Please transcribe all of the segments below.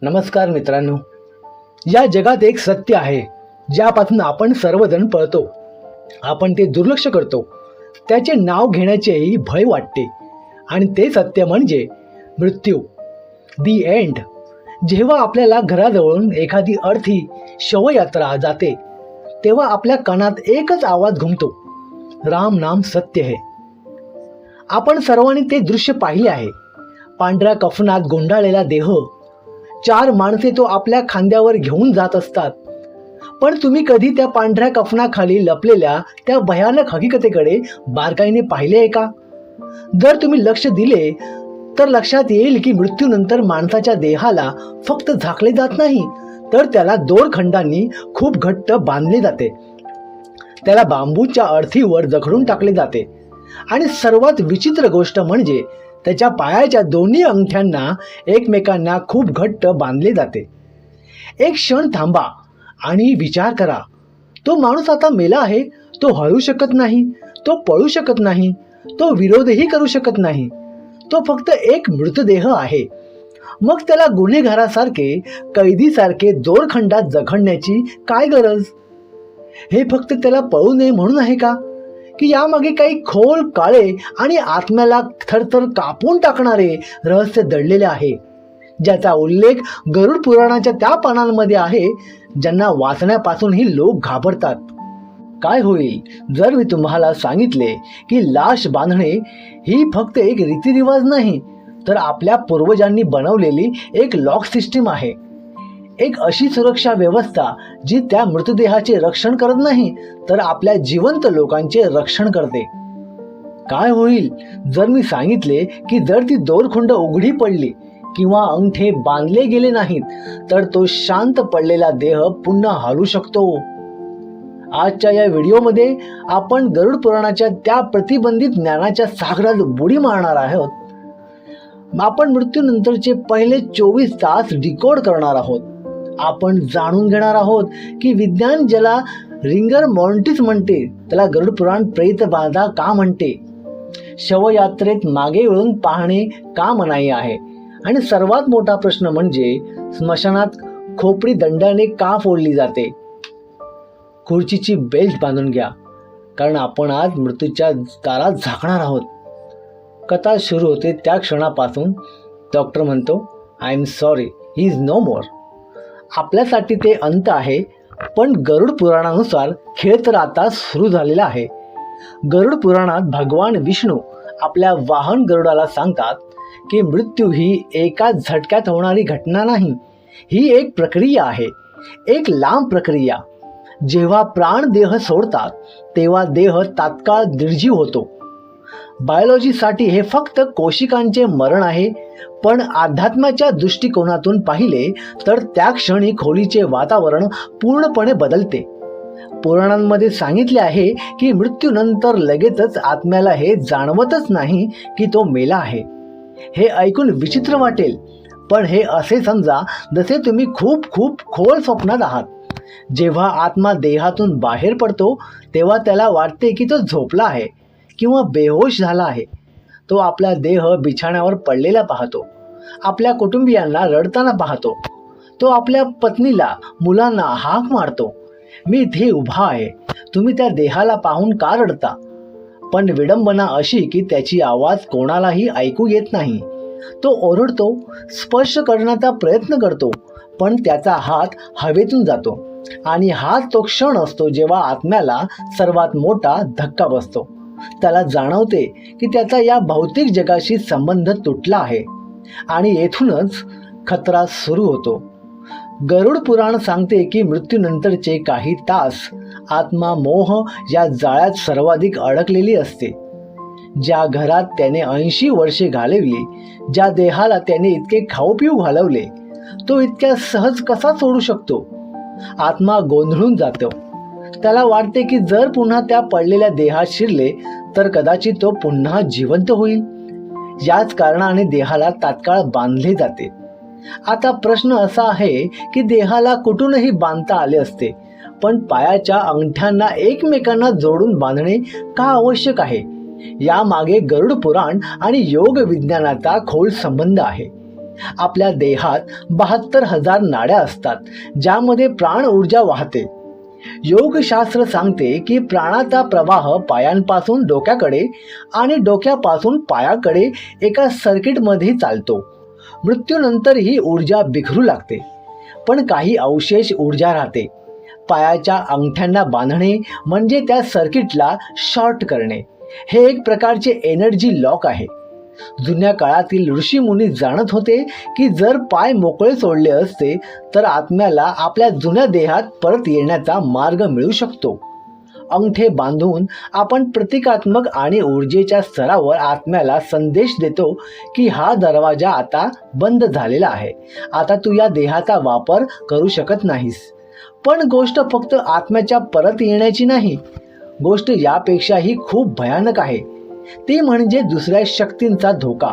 नमस्कार मित्रांनो. या जगात एक सत्य आहे ज्यापासून आपण सर्वजण पळतो. आपण ते दुर्लक्ष करतो. त्याचे नाव घेण्याचेही भय वाटते. आणि ते सत्य म्हणजे मृत्यू. दी एंड. जेव्हा आपल्याला घराजवळून एखादी अर्थी शवयात्रा जाते तेव्हा आपल्या कानात एकच आवाज घुमतो, राम नाम सत्य है. आपण सर्वांनी ते दृश्य पाहिले आहे. पांढऱ्या कफनात गुंडाळलेला देह, 4 माणसे तो आपल्या खांद्यावर घेऊन जात असतात. पण तुम्ही कधी त्या पांढऱ्या कफनाखाली लपलेल्या त्या भयानक हकीकतेकडे बारकाईने पाहिले आहे का? जर तुम्ही लक्ष दिले तर लक्षात येईल की मृत्यूनंतर माणसाच्या देहाला फक्त झाकले जात नाही, तर त्याला दोरखंडांनी खूप घट्ट बांधले जाते. त्याला बांबूच्या अर्थीवर जखडून टाकले जाते. आणि सर्वात विचित्र गोष्ट म्हणजे त्याच्या पायाच्या दोन्ही अंगठ्यांना एकमेकांना खूप घट्ट बांधले जाते. एक क्षण थांबा आणि विचार करा. तो माणूस आता मेला आहे. तो हलू शकत नाही, तो पळू शकत नाही, तो विरोधही करू शकत नाही. तो फक्त एक मृतदेह आहे. मग त्याला गुन्हेगारासारखे, कैदीसारखे दोरखंडात जखडण्याची काय गरज? हे फक्त त्याला पळू नये म्हणून आहे का? की यामागे काही खोल, काळे आणि आत्म्याला थरथर कापून टाकणारे रहस्य दडलेले आहे, ज्याचा उल्लेख गरुड पुराणाच्या त्या पानांमध्ये आहे ज्यांना वाचण्यापासूनही लोक घाबरतात? काय होईल जर मी तुम्हाला सांगितले की लाश बांधणे ही फक्त एक रीतिरिवाज नाही, तर आपल्या पूर्वजांनी बनवलेली एक लॉक सिस्टीम आहे. एक अशी सुरक्षा व्यवस्था जी त्या मृतदेहाचे रक्षण करत नाही, तर आपल्या जिवंत लोकांचे रक्षण करते. काय होईल जर मी सांगितले की जर ती दोरखंड उघडी पडली किंवा अंगठे बांधले गेले नाहीत, तर तो शांत पडलेला देह पुन्हा हलू शकतो? आजच्या या व्हिडिओमध्ये आपण गरुड पुराणाच्या त्या प्रतिबंधित ज्ञानाच्या सागरात बुडी मारणार आहोत. आपण मृत्यूनंतरचे पहिले 24 तास डिकोड करणार आहोत. आपण जाणून घेणार आहोत की विज्ञान ज्याला रिंगर मॉर्टिस म्हणते त्याला गरुड पुराण प्रेतबाधा का म्हणते, शवयात्रेत मागे वळून पाहणे का मनाई आहे, आणि सर्वात मोठा प्रश्न म्हणजे स्मशानात खोपडी दंडाने का फोडली जाते. खुर्चीची बेल्ट बांधून घ्या, कारण आपण आज मृत्यूच्या दारात झाकणार आहोत. कथा सुरू होते त्या क्षणापासून डॉक्टर म्हणतो, I am sorry, he is no more. आपल्यासाठी ते अंत आहे, पण गरुड पुराणानुसार खेळ तर आता सुरू झालेला आहे. गरुड पुराणात भगवान विष्णू आपल्या वाहन गरुडाला सांगतात की मृत्यू ही एकाच झटक्यात होणारी घटना नाही. ही एक प्रक्रिया आहे, एक लांब प्रक्रिया. जेव्हा प्राण देह सोडतात तेव्हा देह तात्काळ निर्जीव होतो. बायोलॉजीसाठी हे फक्त कोशिकांचे मरण आहे, पण अध्यात्माच्या दृष्टिकोनातून पाहिले तर त्या क्षणी खोलीचे वातावरण पूर्णपणे बदलते. पुराणांमध्ये सांगितले आहे की मृत्यूनंतर लगेचच आत्म्याला हे जाणवतच नाही की तो मेला आहे. हे ऐकून विचित्र वाटेल, पण हे असे समजा जसे तुम्ही खूप खूप खोल स्वप्नात आहात. जेव्हा आत्मा देहातून बाहेर पडतो तेव्हा त्याला वाटते की तो झोपला आहे किंवा बेहोश झाला आहे. तो आपला देह बिछाण्यावर पडलेला पाहतो, आपल्या कुटुंबियांना रडताना पाहतो. तो आपल्या पत्नीला, मुलांना हाक मारतो, मी इथे उभा आहे, तुम्ही त्या देहाला पाहून का रडता? पण विडंबना अशी की त्याची आवाज कोणालाही ऐकू येत नाही. तो ओरडतो, स्पर्श करण्याचा प्रयत्न करतो, पण त्याचा हात हवेतून जातो. आणि हाच तो क्षण असतो जेव्हा आत्म्याला सर्वात मोठा धक्का बसतो. त्याला जाणवते की त्याचा या भौतिक जगाशी संबंध तुटला आहे आणि येथूनच खतरा सुरू होतो. गरुड पुराण सांगते की मृत्यूनंतरचे काही तास आत्मा मोह या जाळ्यात सर्वाधिक अडकलेली असते. ज्या घरात त्याने 80 वर्षे घालवली, ज्या देहाला त्याने इतके खाऊपिऊ घालवले, तो इतक्या सहज कसा सोडू शकतो? आत्मा गोंधळून जातो. त्याला वाटते की जर पुन्हा त्या पडलेल्या देहात शिरले तर कदाचित तो पुन्हा जिवंत होईल. याच कारणाने देहाला तात्काळ बांधले जाते. आता प्रश्न असा आहे की देहाला कुठूनही बांधता आले असते, पण पायाच्या अंगठ्यांना एकमेकांना जोडून बांधणे का आवश्यक आहे? यामागे गरुड पुराण आणि योग विज्ञानाचा खोल संबंध आहे. आपल्या देहात 72,000 नाड्या असतात, ज्यामध्ये प्राण ऊर्जा वाहते. योगशास्त्र सांगते की प्राणाचा प्रवाह पायांपासून डोक्याकडे आणि डोक्यापासून पायाकडे एका सर्किटमध्ये चालतो. मृत्यूनंतर ही ऊर्जा बिखरू लागते, पण काही अवशेष ऊर्जा राहते. पायाच्या अंगठ्यांना बांधणे म्हणजे त्या सर्किटला शॉर्ट करणे. हे एक प्रकारचे एनर्जी लॉक आहे. जुन्या काळातील ऋषीमुनी जाणत होते की जर पाय मोकळे सोडले असते तर आत्म्याला आपल्या जुन्या देहात परत येण्याचा मार्ग मिळू शकतो. अंगठे बांधून आपण प्रतिकात्मक आणि ऊर्जेच्या स्तरावर आत्म्याला संदेश देतो की हा दरवाजा आता बंद झालेला आहे, आता तू या देहाचा वापर करू शकत नाहीस. पण गोष्ट फक्त आत्म्याच्या परत येण्याची नाही, गोष्ट यापेक्षाही खूप भयानक आहे. ती म्हणजे दुसऱ्या शक्तींचा धोका.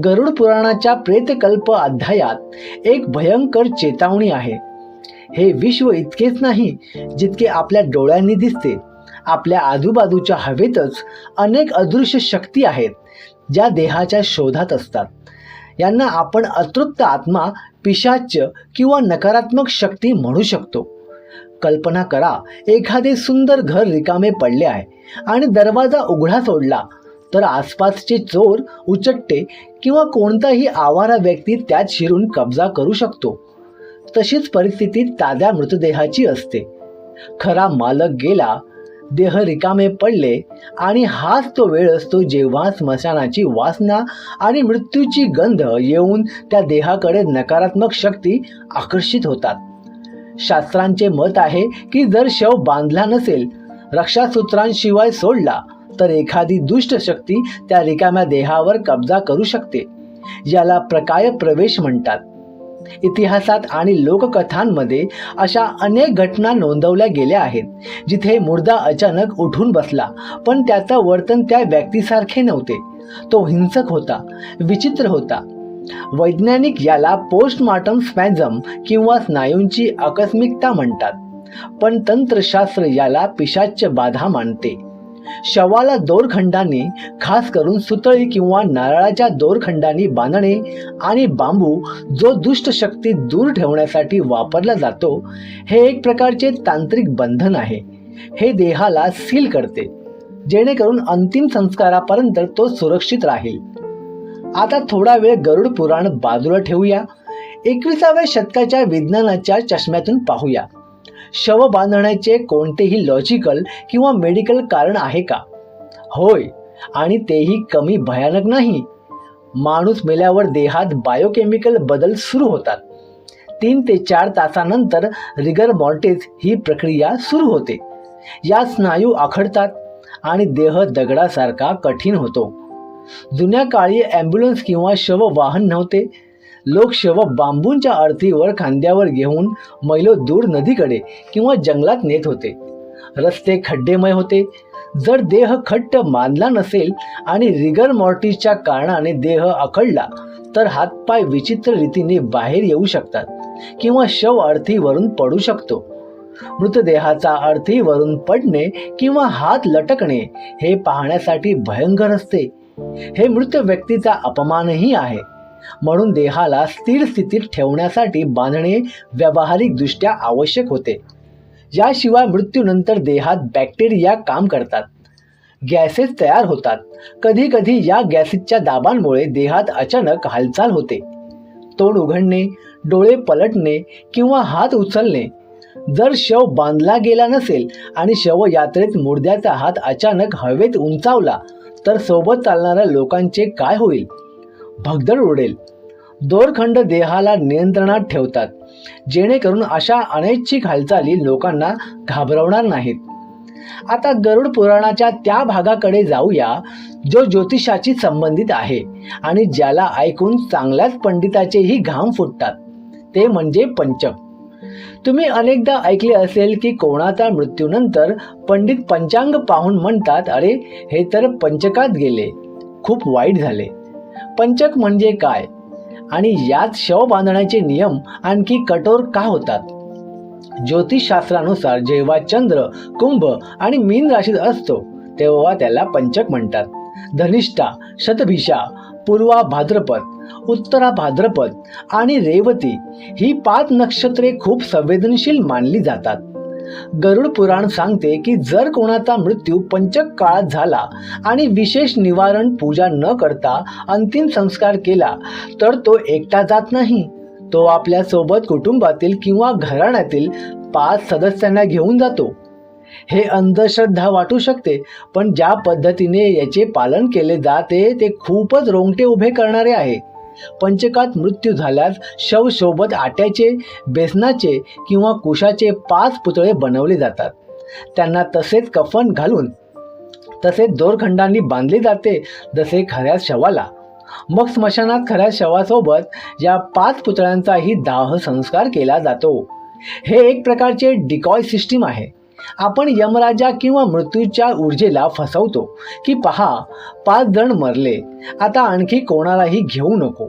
गरुड पुराणाच्या प्रेतकल्प अध्यायात एक भयंकर चेतावणी आहे. हे विश्व इतकेच नाही जितके आपल्या डोळ्यांनी दिसते. आपल्या आजूबाजूच्या हवेतच अनेक अदृश्य शक्ती आहेत ज्या देहाच्या शोधात असतात. यांना आपण अतृप्त आत्मा, पिशाच किंवा नकारात्मक शक्ती म्हणू शकतो. कल्पना करा, एखादे सुंदर घर रिकामे पडले आहे आणि दरवाजा उघडा सोडला तर आसपासचे चोर, उचट्टे किंवा कोणताही आवारा व्यक्ती त्यात शिरून कब्जा करू शकतो. तशीच परिस्थिती ताज्या मृतदेहाची असते. खरा मालक गेला, देह रिकामे पडले आणि हाच तो वेळ असतो जेव्हा स्मशानाची वासना आणि मृत्यूची गंध येऊन त्या देहाकडे नकारात्मक शक्ती आकर्षित होतात. शास्त्रांचे मत आहे की जर शव बांधला नसेल, रक्षासूत्रांशिवाय सोडला तर एखादी दुष्ट शक्ती त्या रिकाम्या देहावर कब्जा करू शकते. याला प्रकाय प्रवेश म्हणतात. इतिहासात आणि लोककथांमध्ये अशा अनेक घटना नोंदवल्या गेल्या आहेत जिथे मुर्दा अचानक उठून बसला, पण त्याचं वर्तन त्या व्यक्तीसारखे नव्हते. तो हिंसक होता, विचित्र होता. वैज्ञानिक याला पोस्टमॉर्टम स्पॅझम किंवा स्नायूंची आकस्मिकता म्हणतात, पण तंत्रशास्त्र याला पिशाच्च बाधा मानते. शवाला दोरखंडांनी, खास करून सुतळी किंवा नारळाच्या दोरखंडांनी बांधणे आणि बांबू जो दुष्ट शक्ती दूर ठेवण्यासाठी वापरला जातो, हे एक प्रकारचे तांत्रिक बंधन आहे. हे देहाला सील करते जेणेकरून अंतिम संस्कारापर्यंत तो सुरक्षित राहील. आता थोडा वेळ गरुड पुराण बाजूला ठेवूया. 21व्या शतकाच्या विज्ञानाच्या चष्म्यातून पाहूया. शव बांधण्याचे कोणतेही लॉजिकल किंवा मेडिकल कारण आहे का? होय, आणि तेही कमी भयानक नाही. माणूस मेल्यावर देहात बायोकेमिकल बदल सुरू होतात. 3 ते 4 तासानंतर रिगर मॉर्टिस ही प्रक्रिया सुरू होते. या स्नायू आखडतात आणि देह दगडासारखा कठीण होतो. जुन्या काळी ॲम्ब्युलन्स किंवा शव वाहन नव्हते. लोक शव बांबूंच्या अर्थीवर खांद्यावर घेऊन मैलो दूर नदीकडे किंवा जंगलात नेत होते. रस्ते खड्डेमय होते. जर देह खट्ट बांधला नसेल आणि रिगर मॉर्टिसच्या कारणाने देह आखडला तर हातपाय विचित्र रीतीने बाहेर येऊ शकतात किंवा शव अर्थीवरून पडू शकतो. मृतदेहाचा अर्थीवरून पडणे किंवा हात लटकणे हे पाहण्यासाठी भयंकर असते. हे मृत व्यक्तीचा अपमानही आहे. म्हणून देहाला स्थिर स्थितीत ठेवण्यासाठी बांधणे व्यावहारिकदृष्ट्या आवश्यक होते. याशिवाय मृत्यूनंतर देहात बॅक्टेरिया काम करतात. गॅसेस तयार होतात. कधी कधी या गॅसेसच्या दाबांमुळे देहात अचानक हालचाल होते. तोंड उघडणे, डोळे पलटणे किंवा हात उचलणे. जर शव बांधला गेला नसेल आणि शवयात्रेत मुर्द्याचा हात अचानक हवेत उंचावला तर सोबत चालणाऱ्या लोकांचे काय होईल? भगदड उडेल. दोरखंड देहाला नियंत्रणात ठेवतात जेणेकरून अशा अनैच्छिक हालचाली लोकांना घाबरवणार नाहीत. आता गरुड पुराणाच्या त्या भागाकडे जाऊया जो ज्योतिषाशी संबंधित आहे आणि ज्याला ऐकून चांगल्याच पंडिताचेही घाम फुटतात. ते म्हणजे पंचक. तुम्ही अनेकदा ऐकले असेल की कोणाचा मृत्यूनंतर पंडित पंचांग पाहून म्हणतात, अरे हे तर पंचकात गेले, खूप वाईट झाले. पंचक म्हणजे काय आणि यात शव बांधण्याचे नियम आणखी कठोर का होतात? ज्योतिषशास्त्रानुसार जेव्हा चंद्र कुंभ आणि मीन राशीत असतो तेव्हा त्याला पंचक म्हणतात. धनिष्ठा, शतभिषा, पूर्वा भाद्रपद उत्तरा भाद्रपद आणि रेवती ही 5 नक्षत्रे खूप संवेदनशील मानली जातात. गरुड पुराण सांगते की जर कोणाचा मृत्यू पंचक काळात झाला आणि विशेष निवारण पूजा न करता अंतिम संस्कार केला तर तो एकटा जात नाही, तो आपल्या सोबत कुटुंबातील किंवा घराण्यातील 5 सदस्यांना घेऊन जातो. हे अंधश्रद्धा वाटू शकते, पण ज्या पद्धतीने याचे पालन केले जाते ते खूपच रोंगटे उभे करणारे आहे. पंचकात मृत्यू झाल्यास शव सोबत आट्याचे, बेसनाचे किंवा कुशाचे 5 पुतळे बनवले जातात. त्यांना तसेच कफन घालून तसेच दोरखंडांनी बांधले जाते जसे खऱ्या शवाला. मग स्मशानात खऱ्या शवासोबत या 5 पुतळ्यांचाही दाह संस्कार केला जातो. हे एक प्रकारचे डिकॉय सिस्टीम आहे. आपण यमराजा किंवा मृत्यूच्या ऊर्जेला फसवतो की पहा 5 जण मरले, आता आणखी कोणालाही घेऊ नको.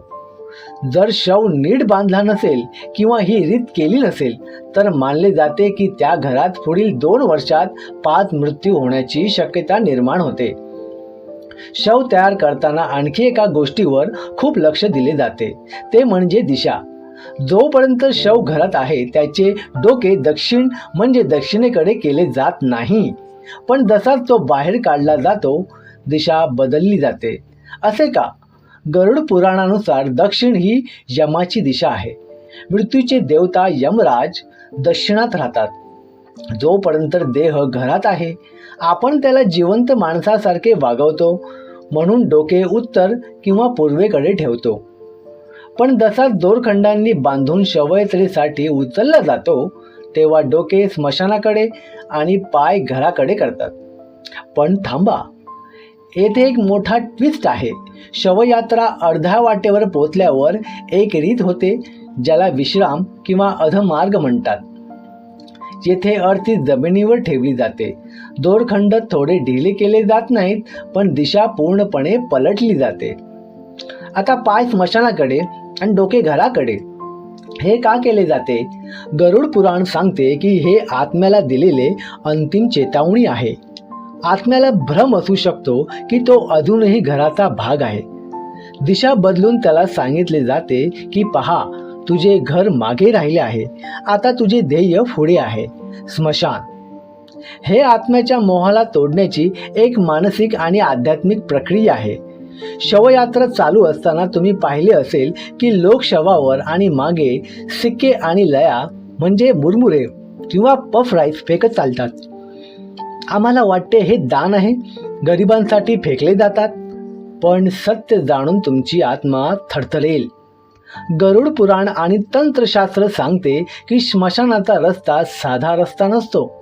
जर शव नीट बांधला नसेल किंवा ही रीत केली नसेल तर मानले जाते की त्या घरात पुढील 2 वर्षात 5 मृत्यू होण्याची शक्यता निर्माण होते. शव तयार करताना आणखी एका गोष्टीवर खूप लक्ष दिले जाते, ते म्हणजे दिशा. जोपर्यंत शव घरात आहे त्याचे डोके दक्षिण म्हणजे दक्षिणेकडे केले जात नाही, पण जसाच तो बाहेर काढला जातो दिशा बदलली जाते. असे का? गरुड पुराणानुसार दक्षिण ही यमाची दिशा आहे. मृत्यूचे देवता यमराज दक्षिणात राहतात. जोपर्यंत देह घरात आहे आपण त्याला जिवंत माणसासारखे वागवतो, म्हणून डोके उत्तर किंवा पूर्वेकडे ठेवतो. पण जसा दोरखंडांनी बांधून शवयात्रेसाठी उचलला जातो तेव्हा डोके स्मशानाकडे आणि पाय घराकडे करतात. पण थांबा, येथे एक मोठा ट्विस्ट आहे. शवयात्रा अर्ध्या वाटेवर पोचल्यावर एक रीत होते ज्याला विश्राम किंवा अधमार्ग म्हणतात. येथे अर्थी जमिनीवर ठेवली जाते. दोरखंड थोडे ढिले केले जात नाहीत, पण दिशा पूर्णपणे पलटली जाते. आता पाय स्मशानाकडे आणि डोके घराकडे. हे का केले जाते? गरुड पुराण सांगते की हे आत्म्याला दिलेले अंतिम चेतावणी आहे. आत्म्याला भ्रम असू शकतो की तो अजूनही घराचा भाग आहे. दिशा बदलून त्याला सांगितले जाते की पहा, तुझे घर मागे राहिले आहे, आता तुझे ध्येय पुढे आहे, स्मशान. हे आत्म्याच्या मोहाला तोडण्याची एक मानसिक आणि आध्यात्मिक प्रक्रिया आहे. शवयात्रा चालू असताना तुम्ही पाहिले असेल की लोक शवावर आणि मागे सिक्के आणि लया म्हणजे मुरमुरे किंवा पफ राईस फेकत चालतात. आम्हाला वाटते हे दान आहे, गरिबांसाठी फेकले जातात, पण सत्य जाणून तुमची आत्मा थरथरेल. गरुड पुराण आणि तंत्रशास्त्र सांगते की स्मशानाचा रस्ता साधा रस्ता नसतो.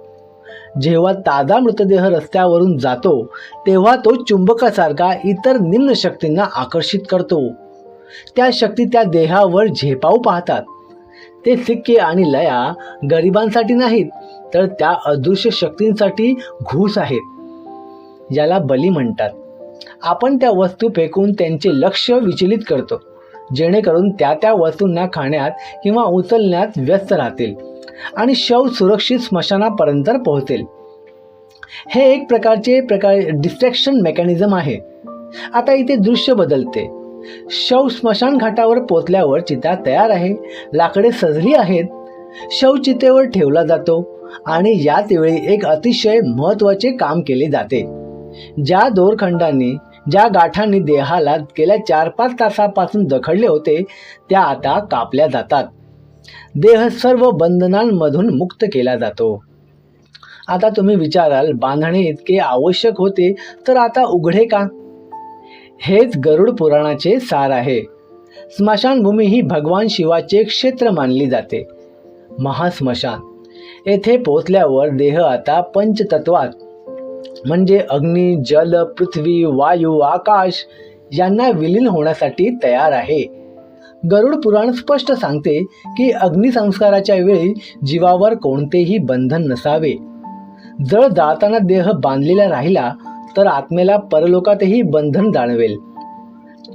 जेव्हा ताजा मृतदेह रस्त्यावरून जातो तेव्हा तो चुंबकासारखा इतर निम्न शक्तींना आकर्षित करतो. त्या शक्ती त्या देहावर झेपावू पाहतात. ते सिक्के आणि लया गरिबांसाठी नाहीत, तर त्या अदृश्य शक्तींसाठी घूस आहेत, ज्याला बली म्हणतात. आपण त्या वस्तू फेकून त्यांचे लक्ष विचलित करतो, जेणेकरून त्या वस्तूंना खाण्यात किंवा उचलण्यात व्यस्त राहतील आणि शव सुरक्षित स्मशानापर्यंत पोहोचेल. हे एक प्रकारचे डिस्ट्रॅक्शन मेकॅनिझम आहे. आता इथे दृश्य बदलते. शव स्मशान घाटावर पोचल्यावर चिता तयार आहे, लाकडे सजली आहेत. शव चितेवर ठेवला जातो आणि याच वेळी एक अतिशय महत्त्वाचे काम केले जाते. ज्या दोरखंडांनी, ज्या गाठांनी देहाला गेल्या 4-5 तासापासून जखडले होते त्या आता कापल्या जातात. देह सर्व बंधनांमधून मुक्त केला जातो. आता तुम्ही विचाराल, बांधणे इतके आवश्यक होते तर आता उघडे का? हेच गरुड पुराणाचे सार आहे. स्मशानभूमी ही भगवान शिवाचे क्षेत्र मानली जाते, महास्मशान. येथे पोचल्यावर देह आता पंचतत्वात म्हणजे अग्नी, जल, पृथ्वी, वायू, आकाश यांना विलीन होण्यासाठी तयार आहे. गरुड पुराण स्पष्ट सांगते की अग्निसंस्काराच्या वेळी जीवावर कोणतेही बंधन नसावे. जर जाताना देह बांधलेला राहिला तर आत्म्याला परलोकातही बंधन जाणवेल.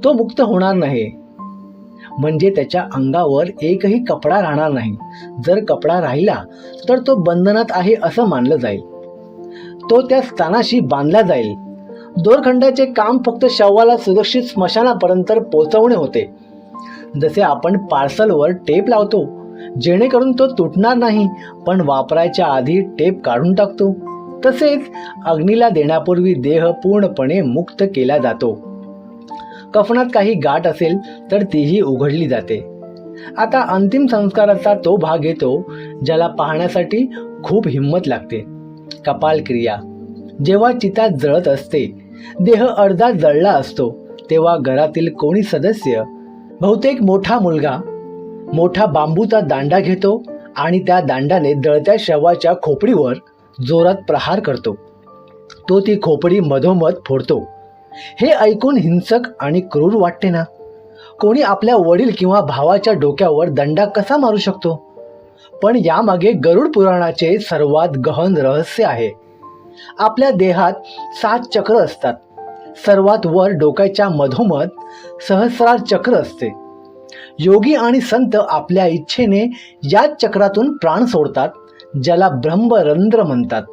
तो मुक्त होणार नाही, म्हणजे त्याच्या अंगावर एकही कपडा राहणार नाही. जर कपडा राहिला तर तो बंधनात आहे असं मानलं जाईल. तो त्या स्थानाशी बांधला जाईल. दोरखंडाचे काम फक्त शवाला सुरक्षित स्मशानापर्यंत पोहोचवणे होते. जसे आपण पार्सलवर टेप लावतो जेणेकरून तो तुटणार नाही, पण वापरायच्या आधी टेप काढून टाकतो, तसेच अग्नीला देण्यापूर्वी देह पूर्णपणे मुक्त केला जातो. कफनात काही गाठ असेल तर तीही उघडली जाते. आता अंतिम संस्काराचा तो भाग येतो ज्याला पाहण्यासाठी खूप हिंमत लागते. कपाल क्रिया. जेव्हा चिता जळत असते, देह अर्धा जळला असतो, तेव्हा घरातील कोणी सदस्य, बहुतेक मोठा मुलगा, मोठा बांबूचा दांडा घेतो आणि त्या दांडाने जळत्या शवाच्या खोपडीवर जोरात प्रहार करतो. तो ती खोपडी मधोमध फोडतो. हे ऐकून हिंसक आणि क्रूर वाटते ना? कोणी आपल्या वडील किंवा भावाच्या डोक्यावर दंडा कसा मारू शकतो? पण यामागे गरुड पुराणाचे सर्वात गहन रहस्य आहे. आपल्या देहात 7 चक्र असतात. सर्वात वर डोक्याच्या मधोमध सहस्रार चक्र असते. योगी आणि संत आपल्या इच्छेने याच चक्रातून प्राण सोडतात, ज्याला ब्रह्मरंध्र म्हणतात.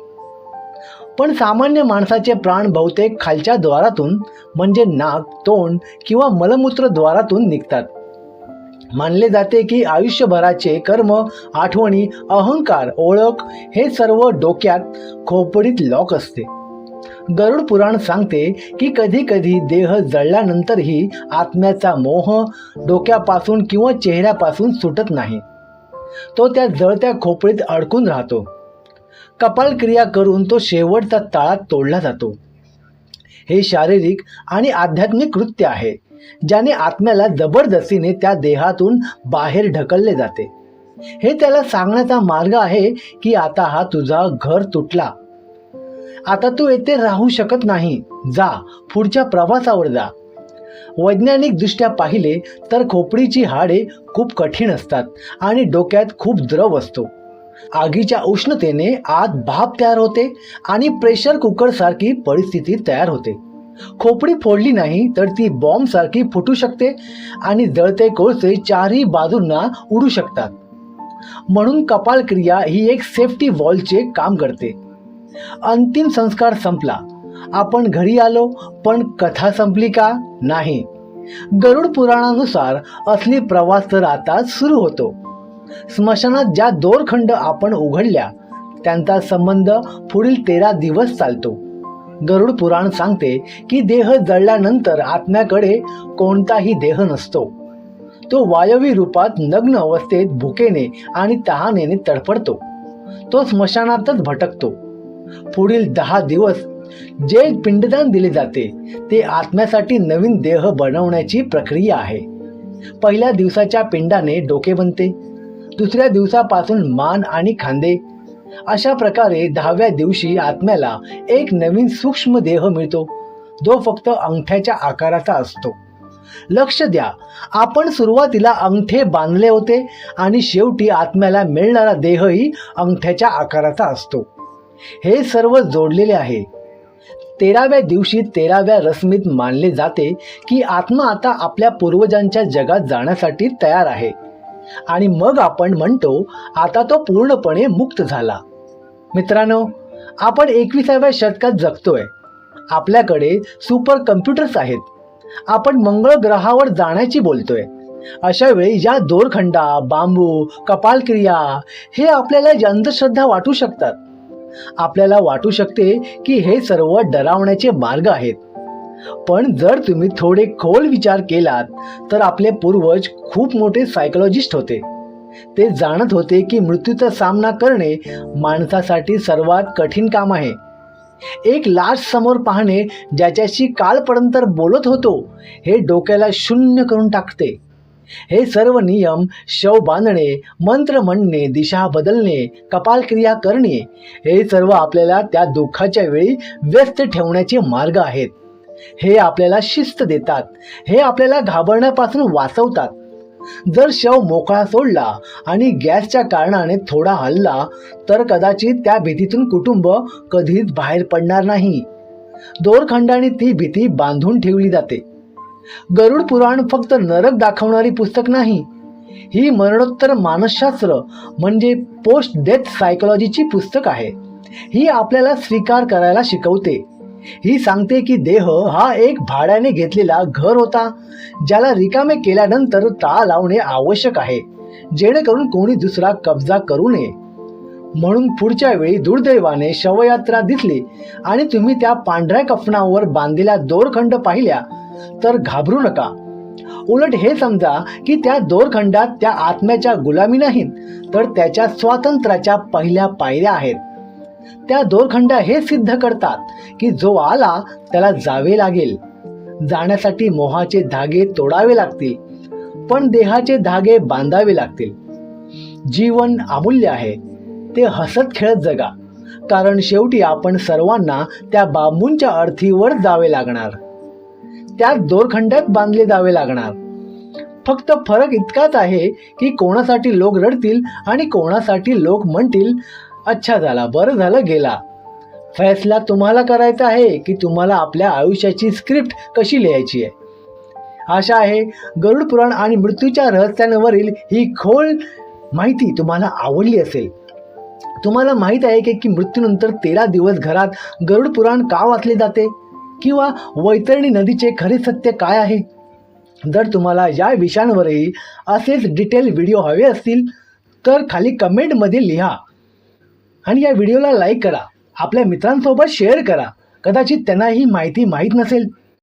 पण सामान्य माणसाचे प्राण बहुतेक खालच्या द्वारातून म्हणजे नाक, तोंड किंवा मलमूत्र द्वारातून निघतात. मानले जाते की आयुष्यभराचे कर्म, आठवणी, अहंकार, ओळख हे सर्व डोक्यात खोपडीत लॉक असते. गरुड पुराण सांगते की कधी कधी देह जळल्यानंतरही आत्म्याचा मोह डोक्यापासून किंवा चेहऱ्यापासून सुटत नाही. तो त्या जळत्या खोपडीत अडकून राहतो. कपाल क्रिया करून तो शेवटचा ताळा तोडला जातो. हे शारीरिक आणि आध्यात्मिक कृत्य आहे, ज्याने आत्म्याला जबरदस्तीने त्या देहातून बाहेर ढकलले जाते. हे त्याला सांगण्याचा मार्ग आहे की आता हा तुझा घर तुटला, आता तू येथे राहू शकत नाही, जा पुढच्या प्रवासावर जा. वैज्ञानिक दृष्ट्या पाहिले तर खोपडीची हाडे खूप कठीण असतात आणि डोक्यात खूप द्रव असतो. आगीच्या उष्णतेने आत भाप तयार होते आणि प्रेशर कुकर सारखी परिस्थिती तयार होते. खोपडी फोडली नाही तर ती बॉम्ब सारखी फुटू शकते आणि जळते कोळसे चारही बाजूंना उडू शकतात. म्हणून कपाल क्रिया ही एक सेफ्टी वॉलचे काम करते. अंतिम संस्कार संपला, आपण घरी आलो, पण कथा संपली का? नाही. गरुड पुराणानुसार असली प्रवास तर आता सुरू होतो. स्मशानात ज्या दोरखंड आपण उघडल्या त्यांचा संबंध पुढील 13 दिवस चालतो. गरुड पुराण सांगते की देह जळल्यानंतर आत्म्याकडे कोणताही देह नसतो. तो वायवी रूपात नग्न अवस्थेत भुकेने आणि तहानेने तडफडतो. तो स्मशानातच भटकतो. पुढील 10 दिवस जे पिंडदान दिले जाते ते आत्म्यासाठी नवीन देह बनवण्याची प्रक्रिया आहे. पहिल्या दिवसाच्या पिंडाने डोके बनते, दुसऱ्या दिवसापासून मान आणि खांदे. अशा प्रकारे 10व्या दिवशी आत्म्याला एक नवीन सूक्ष्म देह मिळतो, जो फक्त अंगठ्याच्या आकाराचा असतो. लक्ष द्या, आपण सुरुवातीला अंगठे बांधले होते आणि शेवटी आत्म्याला मिळणारा देहही अंगठ्याच्या आकाराचा असतो. हे सर्व जोडलेले आहे. 13व्या दिवशी 13व्या रश्मीत मानले जाते की आत्मा आता आपल्या पूर्वजांच्या जगात जाण्यासाठी तयार आहे आणि मग आपण म्हणतो आता तो पूर्णपणे मुक्त झाला. मित्रांनो, आपण 21व्या शतकात जगतोय. आपल्याकडे सुपर कम्प्युटर्स आहेत. आपण मंगळ ग्रहावर जाण्याची बोलतोय. अशा वेळी या दोरखंडा, बांबू, कपालक्रिया हे आपल्याला अंधश्रद्धा वाटू शकतात. आपल्याला वाटू शकते की हे सर्व डरावण्याचे मार्ग आहेत. पण जर तुम्ही थोडे खोल विचार केलात तर आपले पूर्वज खूप मोठे सायकोलॉजिस्ट होते. ते जाणत होते की मृत्यूचा सामना करणे माणसासाठी सर्वात कठीण काम आहे. एक लाश समोर पाहणे ज्याच्याशी कालपर्यंत बोलत होतो हे डोक्याला शून्य करून टाकते. हे सर्व नियम, शव बांधणे, मंत्र म्हणणे, दिशा बदलणे, कपालक्रिया करणे हे सर्व आपल्याला त्या दुःखाच्या वेळी व्यस्त ठेवण्याचे मार्ग आहेत. हे आपल्याला शिस्त देतात. हे आपल्याला घाबरण्यापासून वाचवतात. जर शव मोकळा सोडला आणि गॅसच्या कारणाने थोडा हलला तर कदाचित त्या भीतीतून कुटुंब कधीच बाहेर पडणार नाही. दोरखंडाने ती भीती बांधून ठेवली जाते. गरुड पुराण फक्त नरक दाखवणारी पुस्तक नाही, ही मरणोत्तर मानसशास्त्र म्हणजे पोस्ट डेथ सायकोलॉजीची पुस्तक आहे. ही आपल्याला स्वीकार करायला शिकवते ही सांगते की देह हा एक भाड्याने घेतलेला घर होता, ज्याला रिकामे केल्यानंतर ताळा लावणे आवश्यक आहे, जेणेकरून कोणी दुसरा कब्जा करू नये. म्हणून पुढच्या वेळी दुर्दैवाने शवयात्रा दिसली आणि तुम्ही त्या पांढऱ्या कफनावर बांधलेल्या दोरखंड पाहिल्या तर घाबरू नका. उलट हे समजा की त्या दोरखंडात त्या आत्म्याच्या गुलामी नाहीत, तर त्याच्या स्वातंत्र्याच्या पहिल्या पायऱ्या आहेत. त्या दोरखंड हे सिद्ध करतात की जो आला त्याला जावे लागेल. जाण्यासाठी मोहाचे धागे तोडावे लागतील, पण देहाचे धागे बांधावे लागतील. जीवन अमूल्य आहे, ते हसत खेळत जगा, कारण शेवटी आपण सर्वांना त्या बांबूंच्या अर्थीवर जावे लागणार, त्या दोरखंडात बांधले जावे लागणार. फक्त फरक इतकाच आहे की कोणासाठी लोक रडतील आणि कोणासाठी लोक म्हणतील, अच्छा झाला, बरं झालं गेला. फैसला तुम्हाला करायचा आहे की तुम्हाला आपल्या आयुष्याची स्क्रिप्ट कशी लिहायची आहे. आशा आहे गरुड पुराण आणि मृत्यूच्या रहस्यांवरील ही खोल माहिती तुम्हाला आवडली असेल. तुम्हाला माहीत आहे की मृत्यूनंतर 13 दिवस घरात गरुड पुराण का वाचले जाते, किंवा वैतरणी नदीचे खरे सत्य काय आहे. जर तुम्हाला या विषयांवरही असेच डिटेल व्हिडिओ हवे असतील तर खाली कमेंटमध्ये लिहा आणि या व्हिडिओला लाईक करा, आपल्या मित्रांसोबत शेअर करा. कदाचित त्यांना ही माहिती माहीत नसेल.